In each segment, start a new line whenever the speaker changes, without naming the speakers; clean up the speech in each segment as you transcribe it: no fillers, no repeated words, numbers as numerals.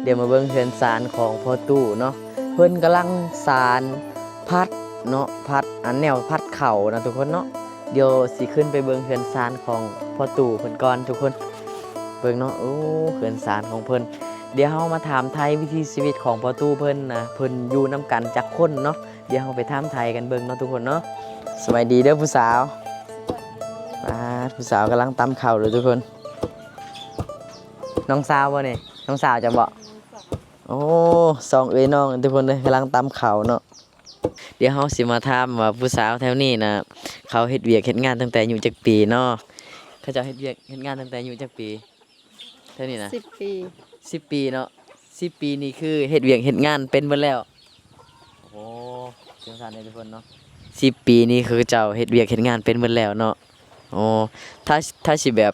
เดี๋ยวมาเบิ่งเฮือนซานของพ่อตู้เนาะเพิ่นกำลังสานพัดเนาะพัดอันแนวพัดเข่านะทุกคนเนาะเดี๋ยวสิขึ้นไปเบิ่งเฮือนซานของพ่อตู้เพิ่นก่อนทุกคนเบิ่งเนาะโอ้เฮือนซานของเพิ่นเดี๋ยวเฮามาถามไทยวิถีชีวิตของพ่อตู้เพิ่นนะเพิ่นอยู่นํกันจักคนเนาะเดี๋ยวเฮาไปถามไทยกันเบิ่งเนาะทุกคนเนาะสวัสดีเด้อผู้สาวผู้สาวกำลังตำข้าวเลยทุกคนน้องสาวบ่นี่น้องสาวจะบอกโอ้สองเอ้ยน้องทุกคนเลยกำลังตำข้าวเนาะเดี๋ยวเฮาสิมาถามว่าผู้สาวแถวนี้นะเขาเฮ็ดเวียกเฮ็ดงานตั้งแต่อายุจักปีเนาะเขาเจ้าเฮ็ดเวียกเฮ็ดงานตั้งแต่อายุจักปีเท่านี้นะ
10 ปี
10 ปีเนาะ10 ปีนี่คือเฮ็ดเวียกเฮ็ดงานเป็นเบิดแล้วโอ้เจังซั่นเด้อทุกคนเนาะ10 ปีนี่คือเจ้าเฮ็ดเวียกเฮ็ดงานเป็นเบิดแล้วเนาะโอ้ถ้าสิแบบ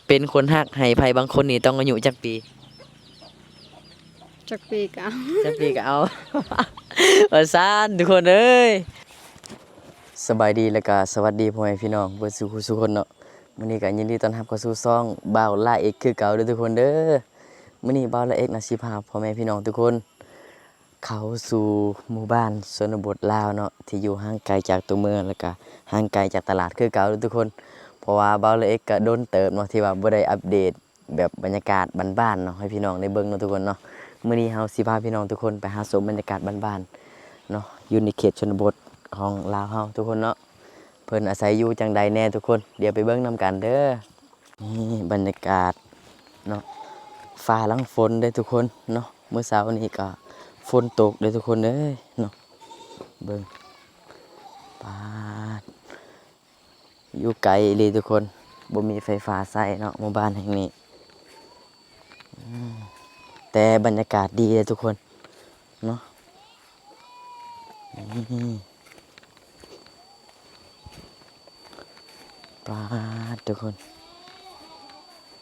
เป็นคนฮักให้ไผบางคนนี่ต้องอายุจักปี
จักปีก็เอา
จักปีก็เอาว่าซ่านทุกคนเอ้ยสบายดีแล้วก็สวัสดีพ่อแม่พี่น้องเบิดสุคนเนาะมื้อนี้ก็ยินดีต้อนรับเข้าสู่ช่องบ่าวลาเอกคือเก่าเด้อทุกคนเด้อมื้อนี้บ่าวลาเอกน่ะสิพาพ่อแม่พี่น้องทุกคนเข้าสู่หมู่บ้านชนบทลาวเนาะที่อยู่ห่างไกลจากตัวเมืองแล้วก็ห่างไกลจากตลาดคือเก่าเด้อทุกคนเพราะว่าบ่าวลาเอกก็โดนเติบเนาะที่ว่าบ่ได้อัปเดตแบบบรรยากาศบ้านๆเนาะให้พี่น้องได้เบิ่งเนาะทุกคนเนาะมื้อนี้เฮาสิพาพี่น้องทุกคนไปหาชมบรรยากาศบ้านๆเนาะอยู่ในเขตชนบทของลาวเฮาทุกคนเนาะเพิ่นอาศัยอยู่จังใดแน่ทุกคนเดี๋ยวไปเบิ่งนำกันเด้อนี่บรรยากาศเนาะฟ้าหลังฝนเด้อทุกคนเนาะมื้อเช้านี้ก็ฝนตกเด้อทุกคนเด้อเนาะเบิ่งปาดอยู่ไกลเลยทุกคนบ่มีไฟฟ้าใช้เนาะหมู่บ้านแห่งนี้แต่บรรยากาศดีเลยทุกคนเนาะปาดทุกคน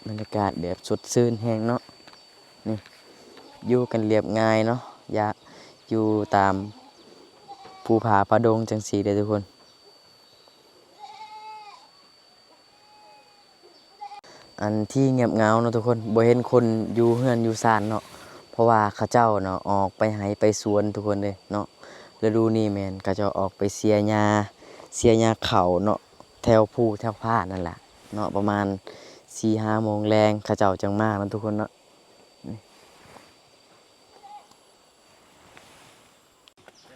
บรรยากาศแบบสดชื่นแฮงเนาะนี่อยู่กันเรียบง่ายเนาะอย่าอยู่ตามภูผาป่าดงจังสีเลยทุกคนอันที่เงียบเหงาเนาะทุกคนบ่เห็นคนอยู่เฮือนอยู่ศาลเนาะเพราะว่าเขาเจ้าเนาะออกไปไห้ไปสวนทุกคนเลยเนาะฤดูนี้แม่นเขาเจ้าออกไปเสียหญ้าเขาเนาะแถวภูแถวพานั่นแหละเนาะประมาณ 4-5 โมงแรงเขาเจ้าจังมากนะทุกคนเนาะ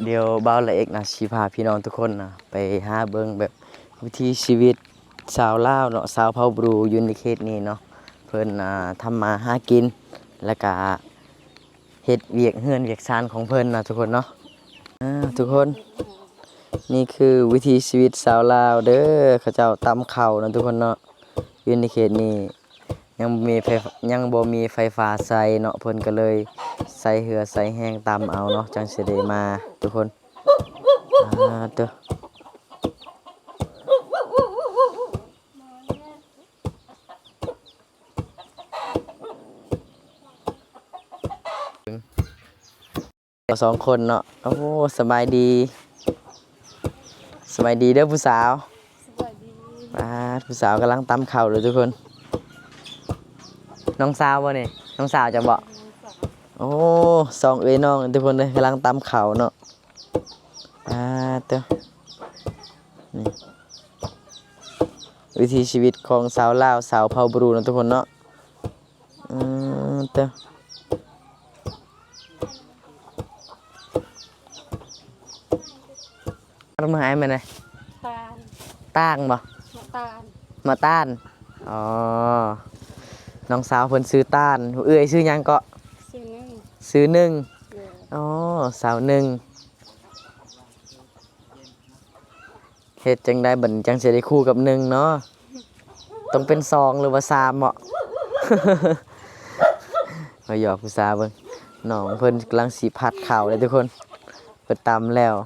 เดี๋ยวบ่าวละเอกนะสิพาพี่น้องทุกคนนะไปหาเบิ่งแบบวิถีชีวิตชาวลาวเนาะชาวเผ่าบรูอยู่ในเขตนี้เนาะเพิ่นทำมาหากินแล้วก็เฮ็ดเวียกเฮือนเวียกชานของเพิ่นนะทุกคนเนาะทุกคนนี่คือวิถีชีวิตชาวลาวเด้อเขาเจ้าตำข้าวนะทุกคนเนาะอยู่ในเขตนี้ยังบ่มีไฟฟ้าใช้เนาะเพิ่นก็เลยใส่เหือใส่แห้งตำเอาเนาะจังสิได้มาทุกคนเด้อสองคนเนาะโอ้สบายดีเด้อผู้สาว
สวัสดี
ผู้สาวกำลังตำข้าวเลยทุกคนน้องสาวบ่นี่น้องสาวจะบอกโอ้สองเอ้ยน้องทุกคนเลยกำลังตำข้าวเนาะเด้อนี่วิถีชีวิตของสาวลาวสาวเผ่าบรูนะทุกคนเนาะเด้อทำไมมันเลย
ตาล
ต้างบ่มาต้านอ๋อน้องสาวเพิ่นซื้อต้านเอ้ยซื้อหยังก็ซื้อหนึ่งอ๋อสาวหนึ่งเฮ็ดจังได้บัดจังสิได้คู่กับหนึ่งเนาะต้องเป็น2หรือว่า3เหมาะมาหยอกผู้สาวเบิ่งน้องเพิ่นกำลังสิผัดข้าวเลยทุกคนเพิ่นตำแล้ว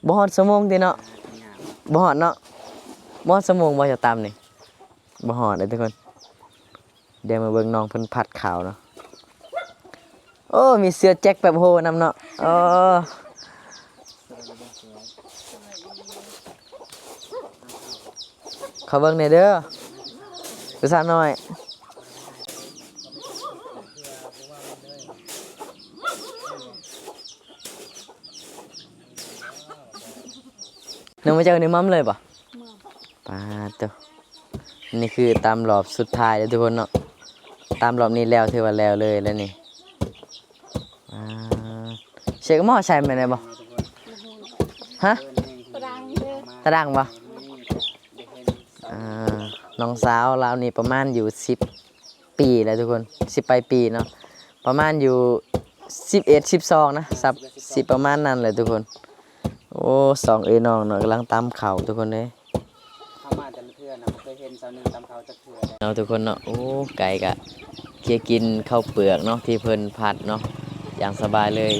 บ่ฮอดชั่วโมงติเนาะบ่ฮอดเนาะบ่ฮอดชั่วโมงบ่จะตำนี่บ่ฮอดเลยทุกคนเดี๋ยวมาเบิ่งน้องเพิ่นผัดข้าวเนาะโอ้มีเสื้อแจ็คแบบโหนำเนาะขอเบิ่งหน่อยเด้อผู้สาวน้อย นึกว่าจะเอาในมัมเลยป่ะ
เมื่อ
ปาตัวนี่คือตามรอบสุดท้ายแล้วทุกคนเนาะตามรอบนี้แล้วถือว่าแล้วเลยแล้วนี่อ่าเช็คหม้อใช่ไหมเนี่ยบ่ฮะ
ตารางเด้อ
ตารางบ่อ่าน้องสาวเรานี่ประมาณอยู่10 ปีแล้วทุกคน10ปลายปีเนาะประมาณอยู่11 12นะสับ10ประมาณนั้นเลยทุกคนโอ้สองน้องเนาะกำลังตำข้าวทุกคนเลย
เข้ามาแต่ละเทื่อนะบ่เคยเห็นสาวหนึ่งตำเขาจักเทื่อเลย
เอาทุกคนเนาะโอ้ไก่กะเคี่ยกินข้าวเปลือกเนาะที่เพิ่นผัดเนาะอย่างสบายเลย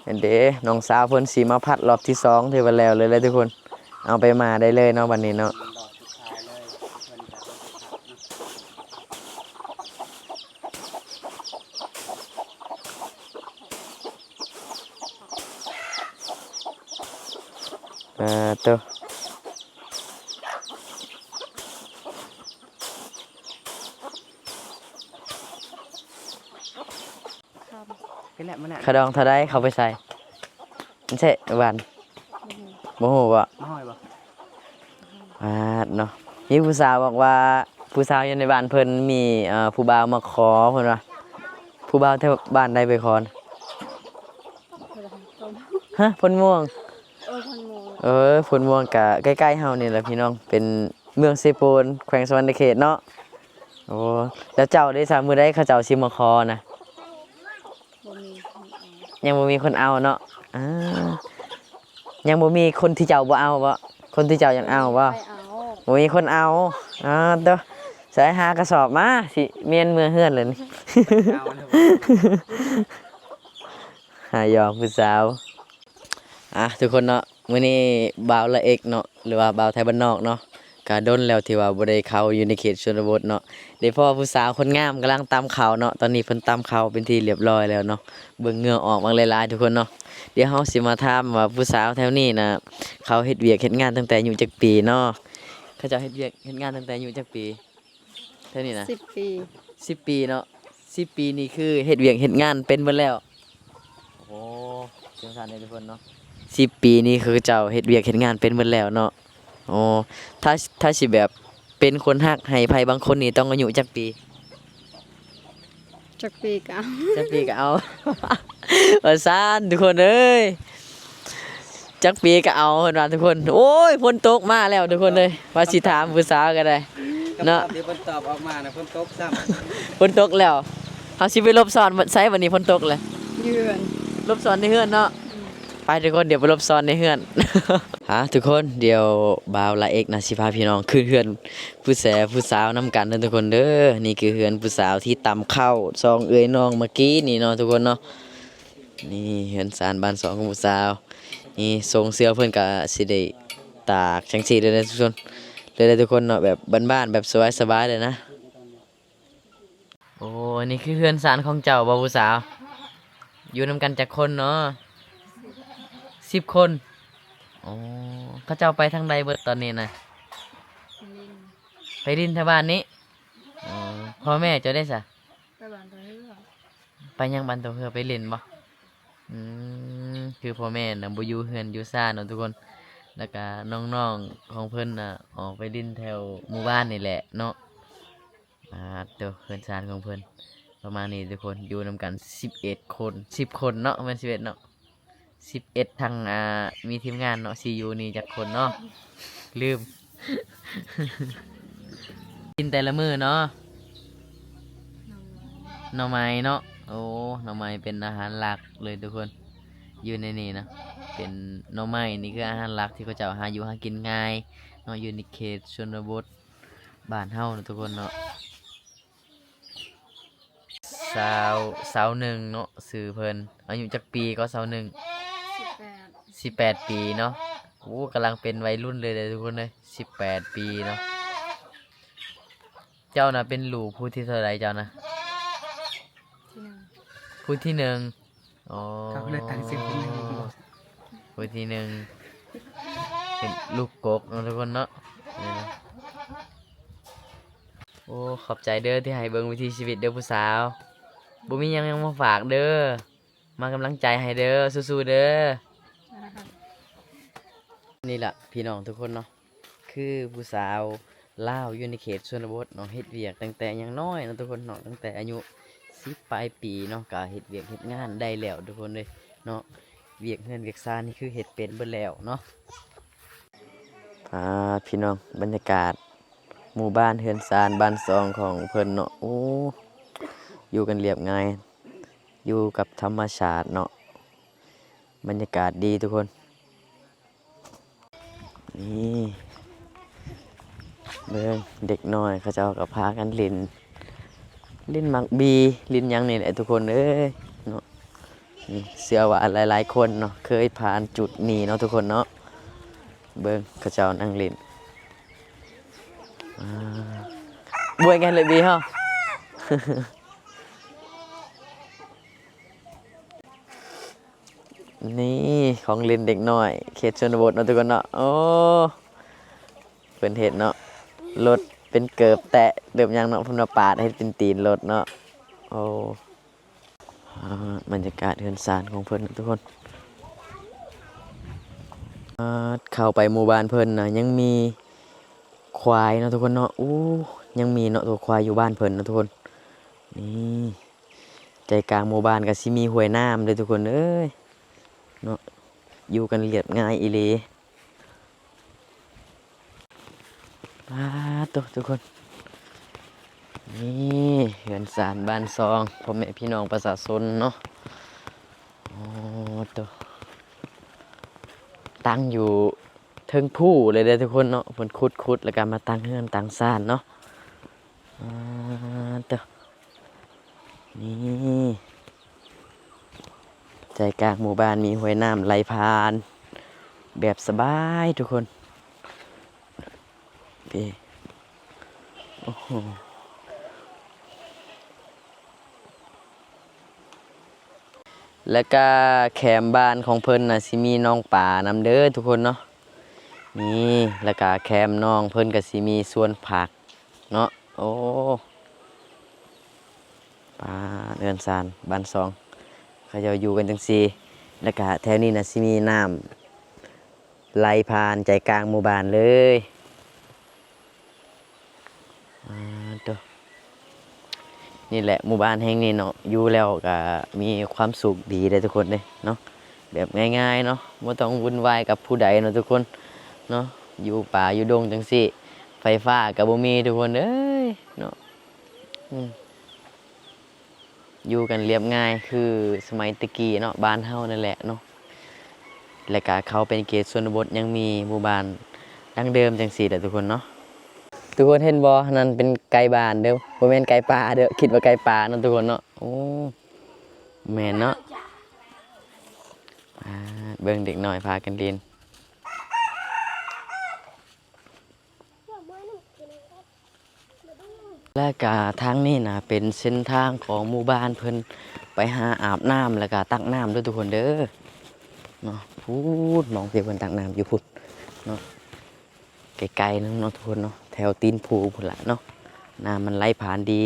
เห็นเด้น้องสาวเพิ่นสีมาผัดรอบที่2เทว่าแล้วเลยเลยทุกคนเอาไปมาได้เลยเนาะวันนี้เนาะ
มันดอกสุดท้ายเลยเพิ่นก็จะผัดเนาะ
ตัว
คำ
เป็นแหละมันน่ะ
ขะดองเท่าไดเข้าไปใส่มันใช่หวานบ่ฮู้บ่
มาห้อยบ่
เนาะนี่ผู้สาวบอกว่าผู้สาวอยู่ในบ้านเพิ่นมีผู้บ่าวมาขอเพิ่นว่าผู้บ่าวแถวบ้านใดไปขอนะ
ตารางต้ม
ฮะพนม่วง
พันโมง
ผลม่วงกะใกล้ๆเฮานี่แหละพี่น้องเป็นเมืองเซโปนแขวงสวรรณเขตเนาะโอ้แล้วเจ้าได้สามมือได้เขาเจ้าสิมาคอนะ
บ่มีคนเอา
ยังบ่มีคนเอาเนาะอ่ายังบ่มีคนที่เจ้าบ่เอาบ่คนที่เจ้ายังเอาบ่
ไปเอา
บ่มีคนเอาเด้อใส่หากระสอบมาสิเมียนเมือเฮือนเลยนี่
เอาเลยบ่
หายอมผู้สาวทุกคนเนาะมื้อนี้บ่าวละเอกเนาะหรือว่าบ่าวไทยบ้านนอกเนาะก็ดนแล้วที่ว่าบ่ได้เข้าอยู่ในเขตชนบทเนาะได้พ่อผู้สาวคนงามกำลังตำข้าวเนาะตอนนี้เพิ่นตำข้าวเป็นที่เรียบร้อยแล้วเนาะเบิ่งเหงื่อออกบางหลายๆทุกคนเนาะเดี๋ยวเฮาสิมาถามว่าผู้สาวแถวนี้น่ะเขาเฮ็ดเวียกเฮ็ดงานตั้งแต่อายุจักปีเนาะเขาเจ้าเฮ็ดเวียกเฮ็ดงานตั้งแต่อายุจักปีเท่านี้นะ
10 ปี
10 ปีเนาะ10 ปีนี่คือเฮ็ดเวียกเฮ็ดงานเป็นเบิดแล้วโอ้เจังซั่นเด้อทุกคนเนาะ10 ปีนี่คือเจ้าเฮ็ดเวียกเฮ็ดงานเป็นเบิดแล้วเนาะโอ้ถ้าสิแบบเป็นคนฮักให้ไผบางคนนี่ต้องอายุจักปี
จักปีก็เอา
จักปีก็เอา ว่าซ่านทุกคนเอ้ยจักปีก็เอาเพิ่นว่าทุกคน โอ้ยฝนตกมาแล้วทุกคนเลยว่าสิถามผู้สาวก็ได้ เนาะ
คำตอบที่เพิ่นตอบออกมาน่ะเพิ่นตกซ้ำ
ฝนตกแล้วเฮาสิไปลบซ้อนไสวันนี้ฝนตกเลย
เยือน
ลบซ้อนในเฮือนเนาะไปทุกคนเดี๋ยวไปลบซ้อนในเฮือน ทุกคนเดี๋ยวบ่าวละเอกนะสิพาพี่น้องขึ้นเฮือนผู้สาวนํกันเด้อทุกคนเด้อนี่คือเฮือนผู้สาวที่ตำข้าวซองเอ้ยน้องเมื่อกี้นี่เนาะทุกคนเนาะนี่เฮือนศาลบ้านสองของผู้สาวนี่ทรงเสื้อเพิ่นก็สิได้ตากจังซี่เลยนะทุกคนเลยทุกคนเนาะแบบบ้านๆแบบสบายๆเลยนะโอ้นี่คือเฮือนศาลของเจ้าบ่ผู้สาวอยู่นํกันจักคนเนาะ10 คนอ๋อเขาเจ้าไปทางใดเบิดตอนนี้นะไปดินทบ้านนี้อ๋อพ่อแม่เจ้าได้ซะ
ไปบ้านไปเรื่อย
ไปยังบ้านตัวเฮือไปเล่นบ่คือพ่อแม่น่ะบ่อยู่เฮือนอยู่ซ่านเนาะทุกคนแล้วก็น้องๆของเพิ่นน่ะออกไปดินแถวหมู่บ้านนี่แหละเนาะเดี๋ยวเฮือนซ่านของเพิ่นประมาณนี้ทุกคนอยู่นำกัน11 คน10 คนเนาะแม่น11เนาะ11ทางมีทีมงานเนาะ CU นี่จักคนเนาะลืม กินแต่ละมื้อเนาะหน่อไม้เนาะโอ้หน่อไม้เป็นอาหารหลักเลยทุกคนอยู่ในนี่นะเป็นหน่อไม้นี่คืออาหารหลักที่เขาเจ้าหาอยู่หากินง่ายเนาะอยู่ในเขตชนบทบ้านเฮานะทุกคนเนาะสาวหนึ่งเนาะสื่อเพิ่นอายุจักปีก็สาวหนึ่ง
18
18 ปีเนาะโอ้กำลังเป็นวัยรุ่นเลยทุกคนเลย18 ปีเนาะเจ้านะเป็นลูกผู้ที่เท่าไรเจ้านะ
ที่หนึ่ง
ผู้ที่หนึ่งอ๋อ
เขาก็เลยตั้งชื่อเป็นหนึ่ง
ผู้ที่หนึ่งเป็นลูกกกเนาะทุกคนเนาะนี่นะโอ้ขอบใจเด้อที่ให้เบิ่งวิถีชีวิตเด้อผู้สาว บ่มีหยังมาฝากเด้อมากำลังใจให้เด้อสู้ๆเด้อนี่ล่ะพี่น้องทุกคนเนาะคือผู้สาวลาวอยู่ในเขตชนบทเนาะเฮ็ดเวียกตั้งแต่ยังน้อยเนาะทุกคนเนาะตั้งแต่อายุ10ปลายปีเนาะก็เฮ็ดเวียกเฮ็ดงานได้แล้วทุกคนเลยเนาะเวียกเฮือนเวียกซ่านนี่คือเฮ็ดเป็นเบิดแล้วเนาะพี่น้องบรรยากาศหมู่บ้านเฮือนซานบ้านซองของเพิ่นเนาะโอ้อยู่กันเรียบง่ายอยู่กับธรรมชาติเนาะบรรยากาศดีทุกคนนี่เบิ่งเด็กน้อยเขาเจ้าก็พากันเล่นมักบีลินหยังนี่แหละทุกคนเอ้ยเนาะนี่เชื่อว่าหลายๆคนเนาะเคยผ่านจุดนี้เนาะทุกคนเนาะเบิ่งเขาเจ้านั่งเล่นบวยกันเลยบีเฮา นี่ของเล่นเด็กน้อยเขตชนบทเนาะทุกคนเนาะโอ้เป็นเห็ดเนาะรถเป็นเกิบแตะเดิมยังเนาะเพุ่นมาปาดให้เป็นตีนรถเนาะโอ้บรรยากาศเฮือนซานของเพิ่นนะทุกคนเข้าไปหมู่บ้านเพิ่นนะยังมีควายเนาะทุกคนเนาะอู้ยังมีเนาะตัวควายอยู่บ้านเพิ่นเนาะทุกคนนี่ใจกลางหมู่บ้านก็สิมีห้วยน้ำเลยทุกคนเอ้ยเนาะอยู่กันเรียบง่ายอีหลีตัวทุกคนนี่เฮือนศาลบ้านซองพ่อแม่พี่น้องประชาชนเนาะโอ้ตัวตั้งอยู่เทิงผู้เลยเด้อทุกคนเนาะเพิ่นขุดแล้วก็มาตั้งเฮือนตั้งศาลเนาะตัวนี่ใจกลางหมู่บ้านมีห้วยน้ำไหลผ่านแบบสบายทุกคนโอ้โหแล้วก็แคมบ้านของเพิ่นน่ะสิมีน้องป่านำเด้อทุกคนเนาะนี่แล้วก็แคมน้องเพิ่นก็สิมีสวนผักเนาะโอ้ป่าเรือนซานบ้านซองเขาจะอยู่กันจังซี่แล้วก็แถวนี้น่ะสิมีน้ำไหลผ่านใจกลางหมู่บ้านเลยตัวนี่แหละหมู่บ้านแห่งนี้เนาะอยู่แล้วก็มีความสุขดีเลยทุกคนเลยเนาะแบบง่ายๆเนาะไม่ต้องวุ่นวายกับผู้ใดเนาะทุกคนเนาะอยู่ป่าอยู่ดงจังสิไฟฟ้ากับบ่มีทุกคนเอ้ยเนาะอยู่กันเรียบง่ายคือสมัยตะกี้เนาะบ้านเฮานั่นแหละเนาะและก็เขาเป็นเขตชนบทยังมีหมู่บ้านดั้งเดิมจังซี่แหละทุกคนเนาะทุกคนเห็นบ่นั่นเป็นไก่บ้านเด้อบ่แม่นไก่ป่าเด้อคิดว่าไก่ป่าเนาะทุกคนเนาะโอ้แม่นเนาะเบิ่งเด็กน้อยพากันเรียนและก็ทางนี้นะเป็นเส้นทางของหมู่บ้านเพิ่นไปหาอาบน้ำแล้วก็ตักน้ำด้วยทุกคนเด้อเนาะพูดมองเพียงเพิ่นตักน้ำอยู่พุดเนาะไกลๆนึงเนาะทุกคนเนาะแถวตีนภูพุ่นละเนาะน้ำมันไหลผ่านดี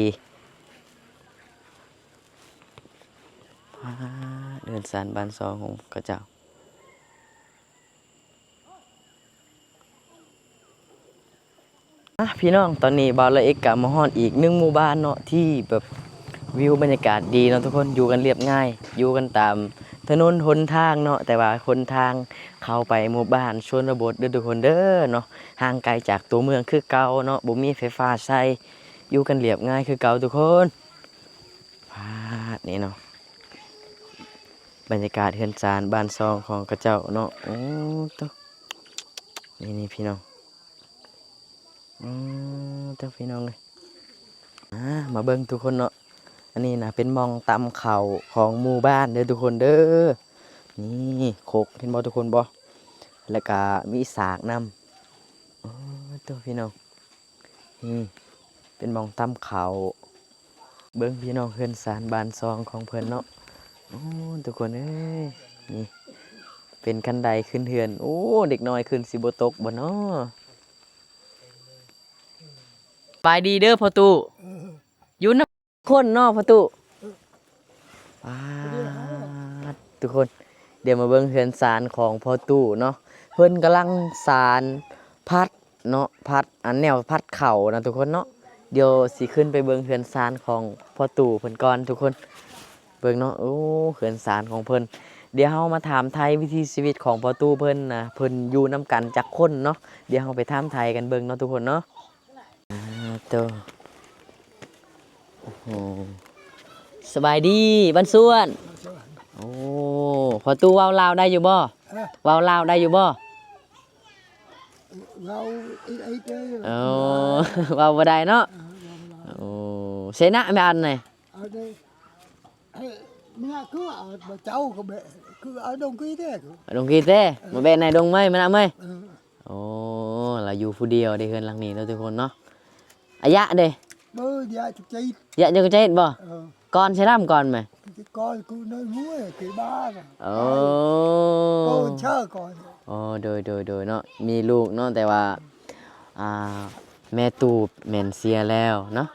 เดินสานบ้านซองของกระเจ้าพี่น้องตอนนี้บ่าวละเอกกะมาฮอดอีก1หมู่บ้านเนาะที่แบบวิวบรรยากาศดีเนาะทุกคนอยู่กันเรียบง่ายอยู่กันตามถนนหนทางเนาะแต่ว่าคนทางเข้าไปหมู่บ้านชนบทเด้อทุกคนเด้อเนาะห่างไกลจากตัวเมืองคือเก่าเนาะบ่มีไฟฟ้าใช้อยู่กันเรียบง่ายคือเก่าทุกคนนี่เนาะบรรยากาศเฮือนซานบ้านซองของกระเจ้าเนาะโอ้ตัวนี่พี่น้องตัวพี่น้องเลยมาเบิ่งทุกคนเนาะอันนี้นะเป็นมองตำเข่าของหมู่บ้านเด้อทุกคนเด้อนี่โคกเห็นบ่ทุกคนบ่แล้วก็มีสากนำตัวพี่น้องนี่เป็นมองตำเข่าเบิ่งพี่น้องเฮือนซานบ้านซองของเพิ่นเนาะโอ้ทุกคนเอ้ยนี่เป็นคันไดขึ้นเฮือนโอ้เด็กน้อยขึ้นสิบ่ตกบ่เนาะไปดีเด้อพ่อตู่อยู่นำคนเนาะพ่อตู่ ว้าดทุกคนเดี๋ยวมาเบิ่งเฮือนซานของพ่อตู้เนาะเพิ่นกำลังสานพัดเนาะพัดอันแนวพัดเข่านะทุกคนเนาะเดี๋ยวสิขึ้นไปเบิ่งเฮือนซานของพ่อตู้เพิ่นก่อนทุกคนเบิ่งเนาะโอ้เฮือนซานของเพิ่นเดี๋ยวเฮามาถามไทยวิถีชีวิตของพ่อตู้เพิ่นนะเพิ่นอยู่นํกันจักคนเนาะเดี๋ยวเฮาไปถามไทยกันเบิ่งเนาะทุกคนเนาะโตโอ้โหสบายดีบ้านส่วนโอ้พอตู้เว้าลาวได้อยู่บ่เว้าลาวได้อยู่บ่
เราít ít đấy
เออ เว้าบ่ได้เนาะโอ้เสนะแม่อันนี่
ở đây mẹ cứ ở bà cháu của mẹ cứ ở đông ký thế
ดงกีเต้มาแบ่ไหนดงไหมมานะไหม
ừ.
โอ้เราอยู่ผู้เดียวได้เฮือนหลังนี้เนาะทุกคนเนาะอายะเด้
bơ dạ chụp cháy
ยะจะก็ใจเห็นบ่
ừ.
ก่อนใช้น้ำก่อนไหม
cái con cứ nói múa cái ba rồi
โอ้
con chờ con
โอ้โดยเนาะมีลูกเนาะแต่ว่าอ่าแม่ตูบแม่นเสียแล้วเนาะ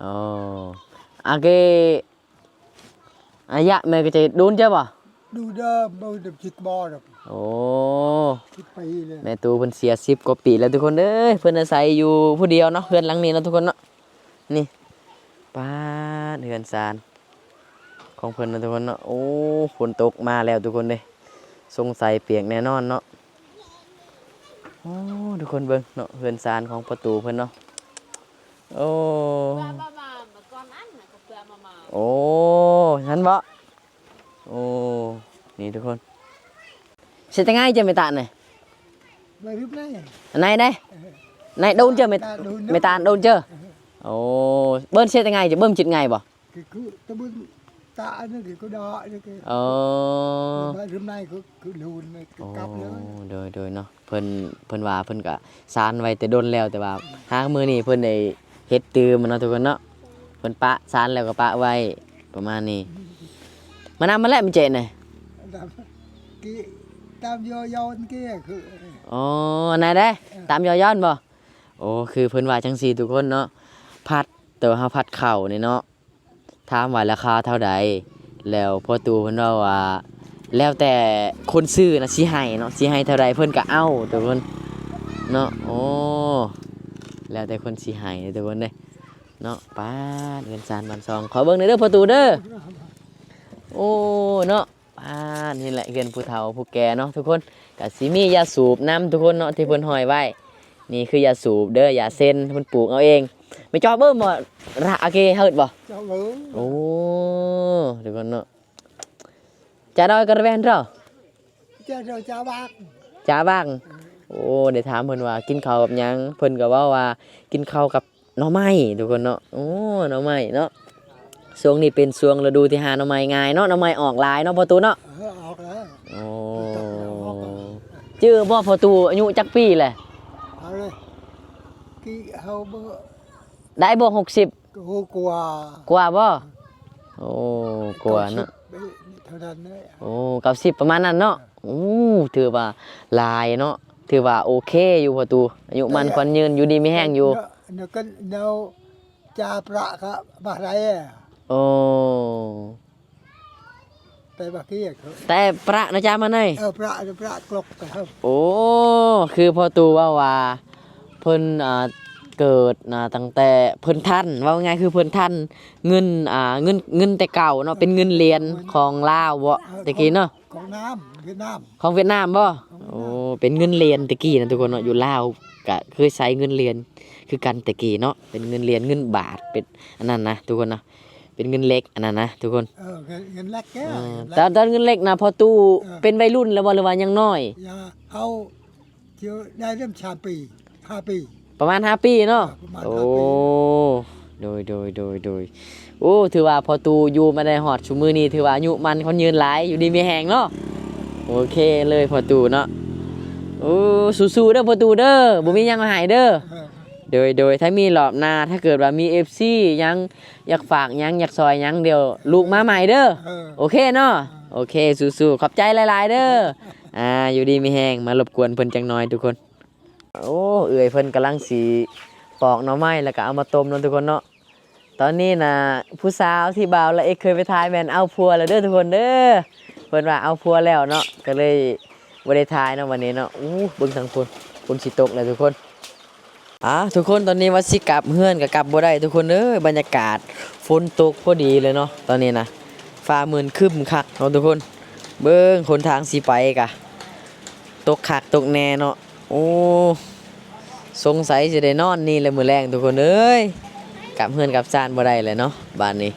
โอ้อาเกอายะแม่ก็จะโดนเจ้าบ่
đu đơ bơ được chích bò rồi
โอ้
chích pì lên
แม่ตูเพิ่นเสีย10กว่าปีแล้วทุกคนเอ้ยเพิ่นอาศัยอยู่ผู้เดียวเนาะเฮือนหลังนี้เนาะทุกคนเนาะนี่ป้าดเฮือนซานของเพิ่นเนาะทุกคนเนาะโอ้ฝนตกมาแล้วทุกคนเด้สงสัยเปียกแน่นอนเนาะโอ้ทุกคนเบิ่งเนาะเฮือนซานของประตูเพิ่นเนาะโอ้โอ้งั้นบ่โอ้นี่ทุกคนเสร็จง่ายจะไม่ตานnày
về lúc này
này đây này đôn chưa mày mày tàn đôn chưa ồ bơm xe ngày chứ bơm chịt ngày bỏ
cái cứ tao bưng tạ nó thì có đọ nó cái
ờ
hôm nay cứ lùn cái cặp nữa
โดยเนาะเพิ่นว่าเพิ่นก็ซานไว้แต่โดนแล้วแต่ว่าหามื้อนี้เพิ่นได้เฮ็ดตื่มมันเนาะทุกคนเนาะเพิ่นปะซานแล้วก็ปะไว้ประมาณนี้มานำมาแล้วมันเจนน่ะ
cái tam vô vô kia cứ
อ๋ออันไหนได้ตามยอย้อนบ่โอ้คือเพิ่นว่าจังซี่ทุกคนเนาะพัดแต่ว่าเฮาพัดเข่านี่เนาะถามว่าราคาเท่าใดแล้วพ่อตู่เพิ่นว่าแล้วแต่คนซื้อนะสิให้เนาะสิให้เท่าใดเพิ่นก็เอาทุกคนเนาะโอ้แล้วแต่คนสิให้ทุกคนเด้เนาะป้าดเงินซานบ้านซองขอเบิ่งหน่อยเด้อพ่อตู่เด้อโอ้เนาะป้าดนี่แหละเงินผู้เฒ่าผู้แก่เนาะทุกคนก็สิมียาสูบน้ำทุกคนเนาะที่เพิ่นห้อยไว้นี่คือยาสูบเด้อยาเส้นเพิ่นปลูกเอาเองไม่จอเบิ่มบ่ระอาเกเฮ็ดบ่
cho bớ
โอ้ทุกคนเนาะจะดอยกระเวนเหรอ
cho rồi chào bác
จ้าบ้างโอ้ได้ถามเพิ่นว่ากินข้าวกับหยังเพิ่นก็เว้าว่ากินข้าวกับหน่อไม้ทุกคนเนาะโอ้หน่อไม้เนาะช่วงนี้เป็นช่วงฤดูที่หาหน่อไม้ง่ายเนาะหน่อไม้ออกหลายเนาะพ่อตู่เนาะ
học đấy
โอ้ชื่อบ่พ่อตู่อายุจักปีแหละ
học đây cái hầu bơ
ได้บ่60
cái hô quà
กว่าบ่โอ้กว่าเนาะ
thời gian đấy
โอ้90ประมาณนั้นเนาะโอ้ถือว่าหลายเนาะถือว่าโอเคอยู่พ่อตู่อายุมันขวัญยืนอยู่ดีมีแห้งอยู่
nó cái đâu cha bạ cả bà đây à
โอ้
tại bà kia
แต่ประนะจ๊ะมาหน่อย
bạ clock cả không
โอ้คือพ่อตู่ว่าเพิ่นเกิดตั้งแต่เพิ่นทันว่าง่ายคือเพิ่นทันเงินเงินแต่เก่าเนาะเป็นเงินเหรียญของลาวบ่ตะกี้เนาะ
ของน้ำเวียดนาม
ของเวียดนามบ่โอ้เป็นเงินเหรียญตะกี้นะทุกคนเนาะอยู่ลาวก็เคยใช้เงินเหรียญคือกันตะกี้เนาะเป็นเงินเหรียญเงินบาทเป็นอันนั้นนะทุกคนนะเป็นเงินเล็กอันนั้นนะทุกคน
เงินเล็กแก่
ตอนเงินเล็กนะพอตู้เป็นวัยรุ่นแล้วบ่หรือว่ายังน้อย
อย่าเอาเที่ยวได้เริ่ม3 ปี 5 ปี
ประมาณ5 ปีเนาะ
ประมาณ
โอ้
5 ปี
โดยโอ้ถือว่าพอตูอยู่มาได้ฮอดชุมื้อนี้ถือว่าอายุมันคนยืนหลายอยู่ดีมีแฮงเนาะโอเคเลยพอตูเนาะโอ้สู้ๆเด้อพอตูเด้อบ่มีหยังมาให้เด้อ โดยถ้ามีรอบหน้าถ้าเกิดว่ามี FC ยังอยากฝากยังอยากซอยยังเดี๋ยวลูกมาใหม่เด้อโอเคเนาะโอเคสู้ๆขอบใจหลายๆเด้ออยู่ดีมีแฮงมารบกวนเพิ่นจังหน่อยทุกคนโอ้เอื้อยเพิ่นกำลังสิปอกหน่อไม้แล้วก็เอามาต้มเนาะทุกคนเนาะ ตอนนี้นะผู้สาวที่บ่าวละเอกเคยไปทายแม่นเอาผัวแล้วเด้อทุกคนเด้อเพิ่นว่าเอาผัวแล้วเนาะก็เลยบ่ได้ทายเนาะวันนี้เนาะอู้เบิ่งทางคนฝนสิตกแล้วทุกคนทุกคนตอนนี้ว่าสิกลับเฮือนก็กลับบ่ได้ทุกคนเอ้ยบรรยากาศฝนตกพอดีเลยเนาะตอนนี้นะฟ้ามืดครึ้มคักเนาะทุกคนเบิ่งคนทางสิไปกะตกคักตกแน่เนาะโอ้สงสัยสิได้นอนนี่แหละมื้อแรงทุกคนเอ้ยกลับเฮือนกลับซ่านบ่ได้เลยเนาะบ้านนี้